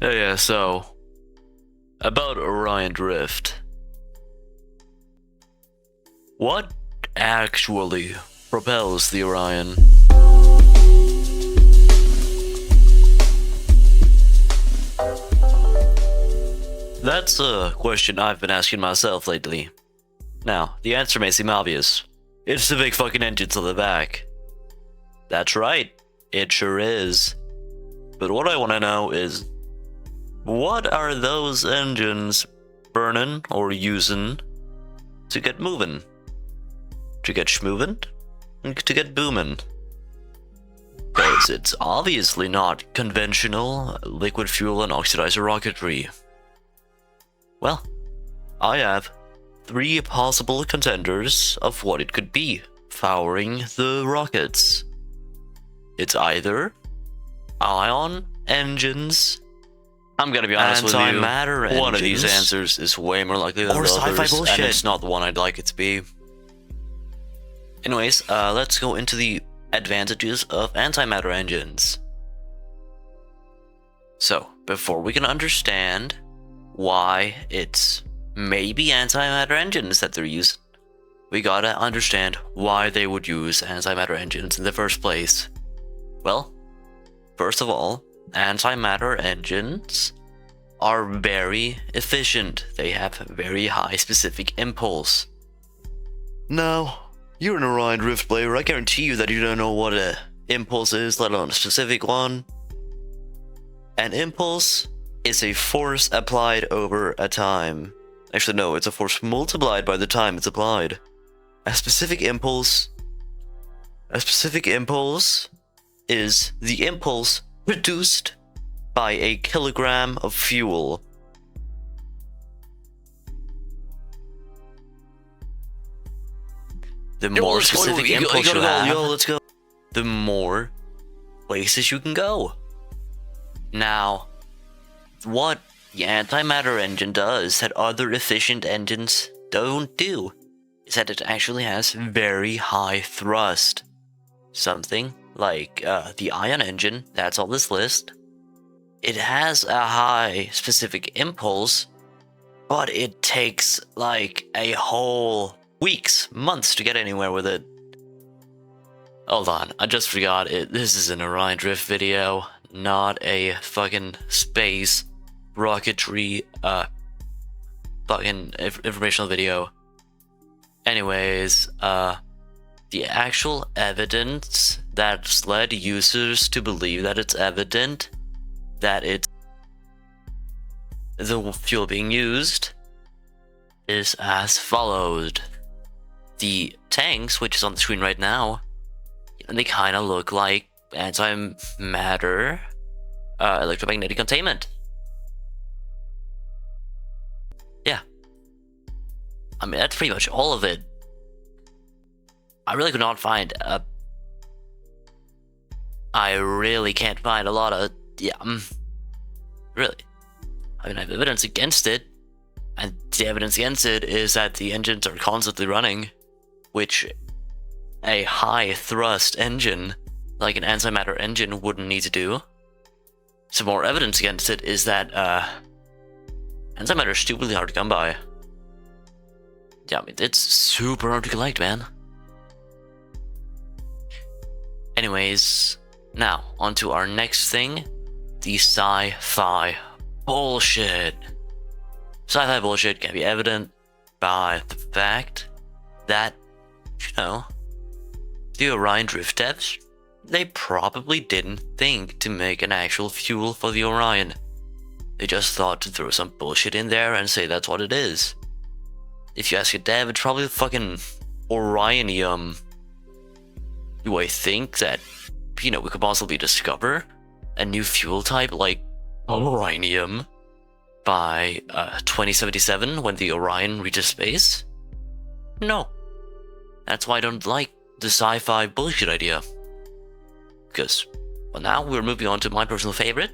Yeah, so about Orion Drift. What actually propels the Orion? That's a question I've been asking myself lately. Now, the answer may seem obvious. It's the big fucking engines on the back. That's right, it sure is. But what I want to know is, what are those engines burning or using to get moving? To get schmovin'? To get booming? Because it's obviously not conventional liquid fuel and oxidizer rocketry. Well, I have 3 possible contenders of what it could be powering the rockets. It's either ion engines, I'm gonna be honest with you. antimatter engines. One of these answers is way more likely than or the sci-fi others, bullshit. and it's not the one I'd like it to be. Anyways, let's go into the advantages of antimatter engines. So, before we can understand why it's maybe antimatter engines that they're using, we gotta understand why they would use antimatter engines in the first place. Well, first of all, antimatter engines are very efficient. They have very high specific impulse. Now, you're an Orion Rift player. I guarantee you that you don't know what an impulse is, let alone a specific one. An impulse is a force applied over a time. Actually, no, it's a force multiplied by the time it's applied. A specific impulse is the impulse produced by a kilogram of fuel. The more specific impulse you have, let's go. The more places you can go. Now, what the antimatter engine does that other efficient engines don't do is that it actually has very high thrust. Something like the ion engine, that's on this list. It has a high specific impulse, but it takes like a whole weeks, months to get anywhere with it. Hold on, I just forgot it. This is an Orion Drift video, not a fucking space rocketry fucking informational video. Anyways, the actual evidence that's led users to believe that it's evident that it's the fuel being used is as followed. The tanks, which is on the screen right now, they kind of look like antimatter electromagnetic containment. Yeah. I mean, that's pretty much all of it. I really could not find I really can't find a lot of, really. I mean, I have evidence against it, and the evidence against it is that the engines are constantly running, which a high thrust engine, like an antimatter engine, wouldn't need to do. Some more evidence against it is that antimatter is stupidly hard to come by. Yeah, I mean, it's super hard to collect, man. Anyways, now, on to our next thing, the sci-fi bullshit. Sci-fi bullshit can be evident by the fact that, the Orion Drift devs, they probably didn't think to make an actual fuel for the Orion. They just thought to throw some bullshit in there and say that's what it is. If you ask a dev, it's probably fucking Orionium. Do I think that, we could possibly discover a new fuel type like Orinium by 2077 when the Orion reaches space? No. That's why I don't like the sci-fi bullshit idea. Because, well, now we're moving on to my personal favorite,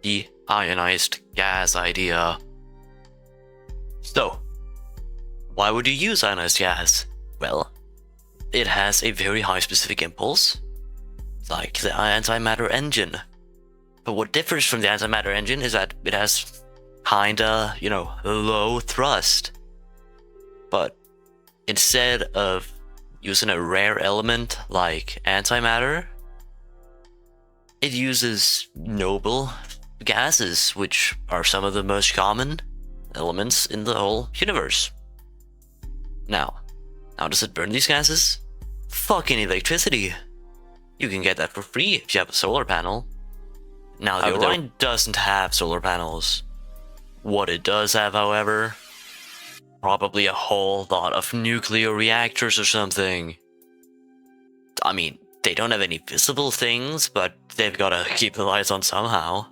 the ionized gas idea. So, why would you use ionized gas? Well, it has a very high specific impulse, like the antimatter engine. But what differs from the antimatter engine is that it has kinda, low thrust. But instead of using a rare element like antimatter, it uses noble gases, which are some of the most common elements in the whole universe. Now, how does it burn these gases? Fucking electricity. You can get that for free if you have a solar panel. Now, the Orion doesn't have solar panels. What it does have, however, probably a whole lot of nuclear reactors or something. I mean, they don't have any visible things, but they've gotta keep the lights on somehow.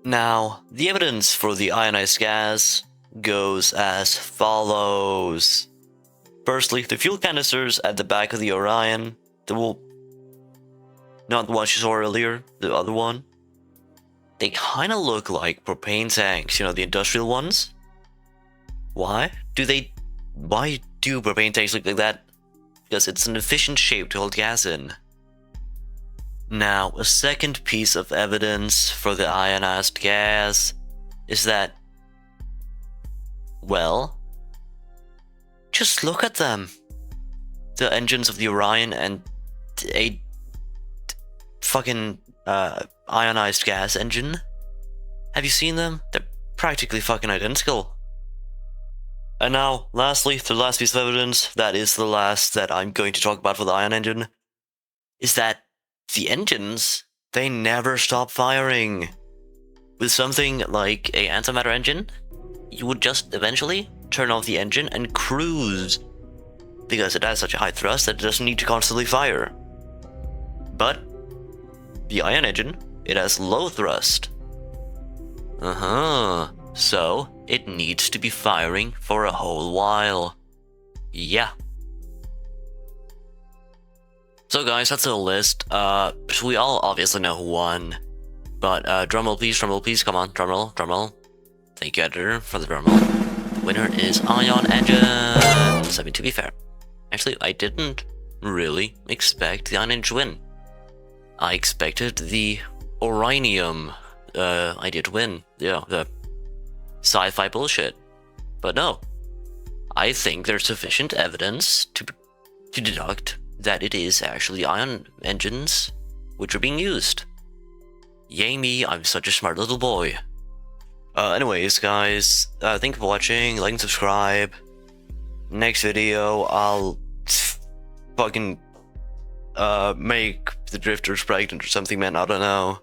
Now, the evidence for the ionized gas goes as follows. Firstly, the fuel canisters at the back of the Orion, not the one you saw earlier, the other one, they kinda look like propane tanks, the industrial ones. Why do propane tanks look like that? Because it's an efficient shape to hold gas in. Now, a second piece of evidence for the ionized gas is that, well, just look at them. The engines of the Orion and a fucking ionized gas engine. Have you seen them? They're practically fucking identical. And now, lastly, the last piece of evidence, that is the last that I'm going to talk about for the ion engine, is that the engines, they never stop firing. With something like a antimatter engine, you would just eventually turn off the engine and cruise, because it has such a high thrust that it doesn't need to constantly fire. But the ion engine, it has low thrust. So it needs to be firing for a whole while. Yeah. So guys, that's the list. So we all obviously know who won. But drumroll please, come on, drumroll. Thank you, editor, for the drumroll. The winner is Ion Engines. I mean, to be fair, actually, I didn't really expect the Ion Engine to win. I expected the Orinium idea to win. The sci-fi bullshit. But no. I think there's sufficient evidence to deduct that it is actually ion engines which are being used. Yay me, I'm such a smart little boy. Anyways, guys, thank you for watching, like and subscribe. Next video, I'll fucking make the drifters pregnant or something, man, I don't know.